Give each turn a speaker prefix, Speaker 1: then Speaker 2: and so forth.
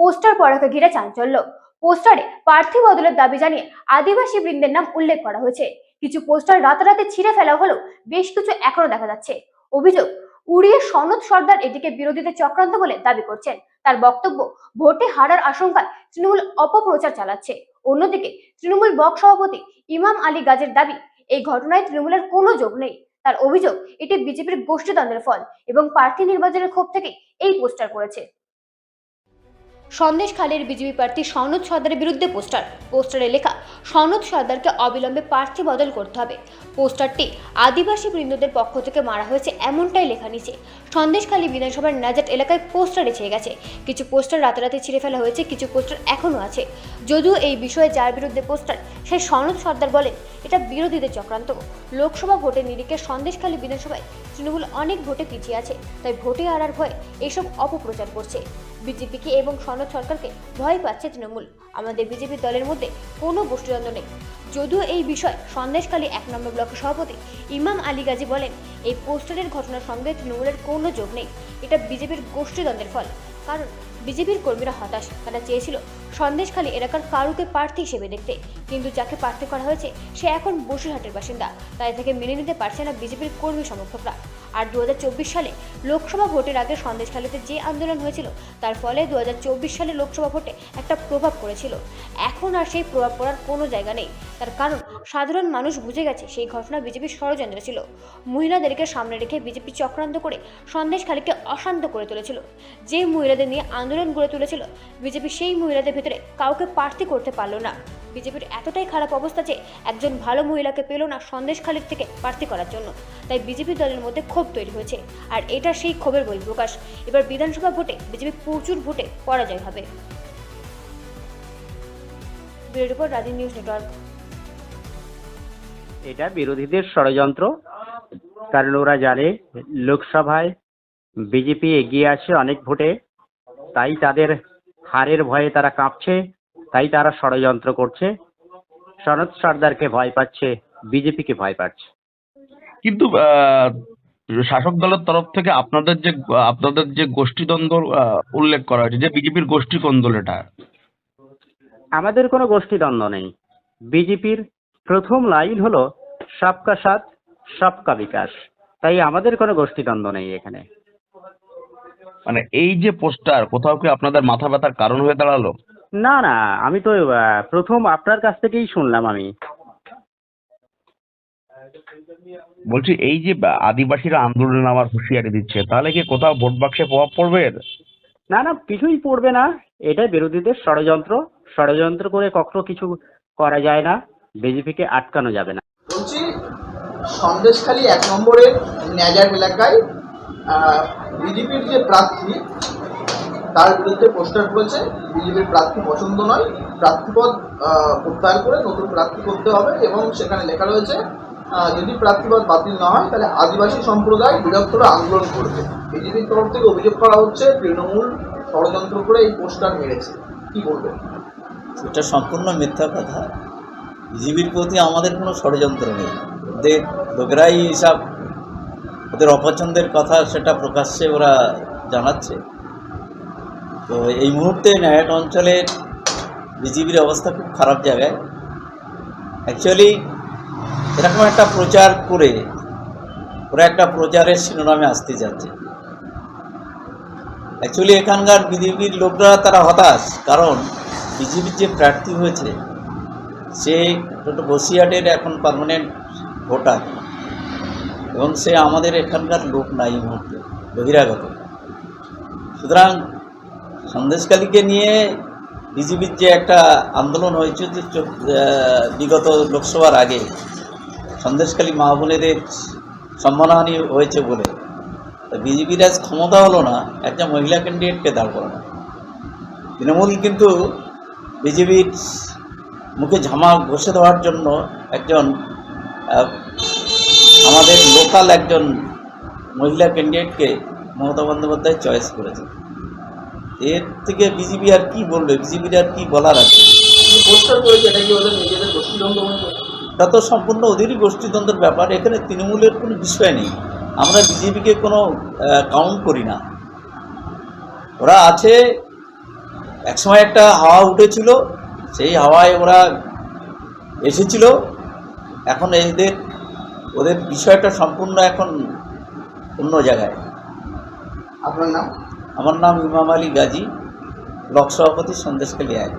Speaker 1: Poster পড়াকে ঘিরে চাঞ্চল্য। পোস্টারে প্রার্থী বদলের দাবি জানিয়ে আদিবাসী বৃন্দের নাম উল্লেখ করা হয়েছে। কিছু পোস্টার রাতারাতি ছিঁড়ে ফেলা হলেও বেশ কিছু এখনো দেখা যাচ্ছে। অভিযোগ, উড়িয়ে সনদ সর্দার এটিকে বিরোধীদের চক্রান্ত বলে দাবি করছেন। তার বক্তব্য, ভোটে হারার আশঙ্কায় তৃণমূল অপপ্রচার চালাচ্ছে। অন্যদিকে তৃণমূল ব্লক সভাপতি ইমাম আলী গাজীর দাবি, এই ঘটনায় তৃণমূলের কোনো যোগ নেই। তার অভিযোগ, এটি বিজেপির গোষ্ঠীদ্বন্দ্বের ফল এবং প্রার্থী নির্বাচনের ক্ষোভ থেকে এই পোস্টার করেছে। সন্দেশখালীর বিজেপি প্রার্থী সনদ সর্দারের বিরুদ্ধে পোস্টারে লেখা, সনদ সর্দারকে অবিলম্বে প্রার্থী বদল করতে হবে। পোস্টারটি আদিবাসী বৃন্দদের পক্ষ থেকে মারা হয়েছে এমনটাই লেখা নিচে। সন্দেশখালী বিধানসভার নাজাট এলাকায় পোস্টারে ছেয়ে গেছে। কিছু পোস্টার রাতারাতি ছিঁড়ে ফেলা হয়েছে, কিছু পোস্টার এখনও আছে। যদিও এই বিষয়ে যার বিরুদ্ধে পোস্টার, সেই সনদ সর্দার বলেন এটা বিরোধীদের চক্রান্ত। লোকসভা ভোটের নিরিখে সন্দেশখালী বিধানসভায় তৃণমূল অনেক ভোটে পিছিয়ে আছে, তাই ভোটে হারার ভয়ে এইসব অপপ্রচার করছে। বিজেপিকে এবং সনদ সরকারকে ভয় পাচ্ছে তৃণমূল। আমাদের বিজেপি দলের মধ্যে কোনো গোষ্ঠীদ্বন্দ্ব নেই। যদিও এই বিষয়ে সন্দেশখালী 1 নম্বর ব্লকের সভাপতি ইমাম আলী গাজী বলেন, এই পোস্টারের ঘটনার সঙ্গে তৃণমূলের কোনো যোগ নেই। এটা বিজেপির গোষ্ঠীদ্বন্দ্বের ফল। কারণ বিজেপির কর্মীরা হতাশ। তারা চেয়েছিল সন্দেশখালী এলাকার কারুকে প্রার্থী হিসেবে দেখতে, কিন্তু যাকে প্রার্থী করা হয়েছে সে এখন বসিরহাটের বাসিন্দা। তাই থেকে মেনে নিতে পারছে না বিজেপির কর্মী সমর্থকরা। আর 2024 সালে লোকসভা ভোটের আগে সন্দেশখালীতে যে আন্দোলন হয়েছিল, তার ফলে 2024 সালে লোকসভা ভোটে একটা প্রভাব পড়েছিল। এখন আর সেই প্রভাব পড়ার কোনো জায়গা নেই। তার কারণ সাধারণ মানুষ বুঝে গেছে সেই ঘটনা বিজেপির ষড়যন্ত্র ছিল। মহিলাদেরকে সামনে রেখে বিজেপি চক্রান্ত করে সন্দেশখালীকে অশান্ত করে তুলেছিল। যে মহিলাদের নিয়ে আন্দোলন গড়ে তুলেছিল, বিজেপি সেই মহিলাদের ভেতরে কাউকে প্রার্থী করতে পারল না। বিজেপির এতটাই খারাপ অবস্থা যে একজন ভালো মহিলাকে পেল না সন্দেশখালীর থেকে প্রার্থী করার জন্য। তাই বিজেপি দলের মধ্যে ক্ষোভ তৈরি হয়েছে। আর এটা সেই ক্ষোভের বহিঃপ্রকাশ। এবার বিধানসভা ভোটে বিজেপি প্রচুর ভোটে পরাজয় হবে। ব্যুরো রিপোর্ট, রাজি নিউজ নেটওয়ার্ক।
Speaker 2: এটা বিরোধীদের ষড়যন্ত্র, কারণ ওরা জানে লোকসভায় বিজেপি এগিয়ে আছে অনেক ভোটে, তাই তাদের হারের ভয়ে তারা কাঁপছে, তাই তারা ষড়যন্ত্র করছে। সনদ সর্দারকে ভয় পাচ্ছে, বিজেপিকে ভয় পাচ্ছে।
Speaker 3: কিন্তু শাসক দলের তরফ থেকে আপনাদের যে গোষ্ঠীদ্বন্দ্ব উল্লেখ করা হয়েছে, যে বিজেপির গোষ্ঠী কোন দল, এটা
Speaker 2: আমাদের কোনো গোষ্ঠীদ্বন্দ্ব নেই। বিজেপির প্রথম লাইন হলো সবকা সাথ সবকা বিকাশ, তাই আমাদের কোনো গোষ্ঠীদ্বন্দ্ব নেই এখানে।
Speaker 3: মানে এই যে পোস্টার কোথাও কি আপনাদের মাথা ব্যথার কারণ হয়ে দাঁড়ালো?
Speaker 2: না না, আমি তো প্রথম আপনার কাছ থেকেই শুনলাম। আমি
Speaker 3: বলছি, এই যে আদিবাসীরা আন্দোলনে নামার হুঁশিয়ারি দিচ্ছে, তাহলে কি কোথাও ভোট বাক্সে প্রভাব পড়বে?
Speaker 2: না না, কিছুই পড়বে না। এটা বিরোধীদের ষড়যন্ত্র। ষড়যন্ত্র করে কখনো কিছু করা যায় না। বিজেপিকে আটকানো যাবে না।
Speaker 4: বলছি, সন্দেশখালী 1 নম্বরের ন্যাজার এলাকায় বিজেপির যে প্রার্থী, তার বিরুদ্ধে পোস্টার করেছে। বিজেপির প্রার্থী পছন্দ নয়, প্রার্থীপদ প্রত্যাহার করে নতুন প্রার্থী করতে হবে, এবং সেখানে লেখা রয়েছে যদি প্রার্থীপদ বাতিল না হয় তাহলে আদিবাসী সম্প্রদায় বৃহত্তর আন্দোলন করবে। বিজেপির তরফ থেকে অভিযোগ করা হচ্ছে তৃণমূল ষড়যন্ত্র করে এই পোস্টার মেরেছে। কি বলবেন?
Speaker 5: এটা সম্পূর্ণ মিথ্যা কথা। বিজেপির প্রতি আমাদের কোনো ষড়যন্ত্র নেই। ওদের লোকেরাই এইসব ওদের অপছন্দের কথা সেটা প্রকাশ্যে ওরা জানাচ্ছে। তো এই মুহূর্তে নায়াট অঞ্চলের বিজেপির অবস্থা খুব খারাপ জায়গায়। অ্যাকচুয়ালি এরকম একটা প্রচার করে ওরা একটা প্রচারের শিরোনামে আসতে যাচ্ছে। অ্যাকচুয়ালি এখানকার বিজেপির লোকরা তারা হতাশ, কারণ বিজেপির যে প্রার্থী হয়েছে সে বসিরহাটের এখন পার্মানেন্ট ভোটার, এবং সে আমাদের এখানকার লোক নাই এই মুহূর্তে, বহিরাগত। সুতরাং সন্দেশখালীকে নিয়ে বিজেপির যে একটা আন্দোলন হয়েছে যে বিগত লোকসভার আগে সন্দেশখালী মা বোনেদের সম্মানহানি হয়েছে বলে বিজেপির আজ ক্ষমতা হলো না একটা মহিলা ক্যান্ডিডেটকে দাঁড় করানো। তৃণমূল কিন্তু বিজেপির মুখে ঝামা ঘষে দেওয়ার জন্য একজন আমাদের লোকাল একজন মহিলা ক্যান্ডিডেটকে মমতা বন্দ্যোপাধ্যায় চয়েস করেছে। এর থেকে বিজেপি আর কি বলবে, বিজেপির আর কি বলার আছে?
Speaker 4: পোস্টার করেছে, এটা কি ওদের নিজেদের গোষ্ঠীদ্বন্দ্ব মনে করে?
Speaker 5: তা তো সম্পূর্ণ ওদেরই গোষ্ঠীদ্বন্দ্বের ব্যাপার। এখানে তৃণমূলের কোনো বিষয় নেই। আমরা বিজেপিকে কোনো কাউন্ট করি না। ওরা আছে একসময় একটা হাওয়া উঠেছিল, সেই হাওয়ায় ওরা এসেছিল। এখন ওদের বিষয়টা সম্পূর্ণ এখন অন্য জায়গায়।
Speaker 4: আপনার নাম?
Speaker 5: আমার নাম ইমাম আলী গাজী, ব্লক সভাপতি সন্দেশখালী 1।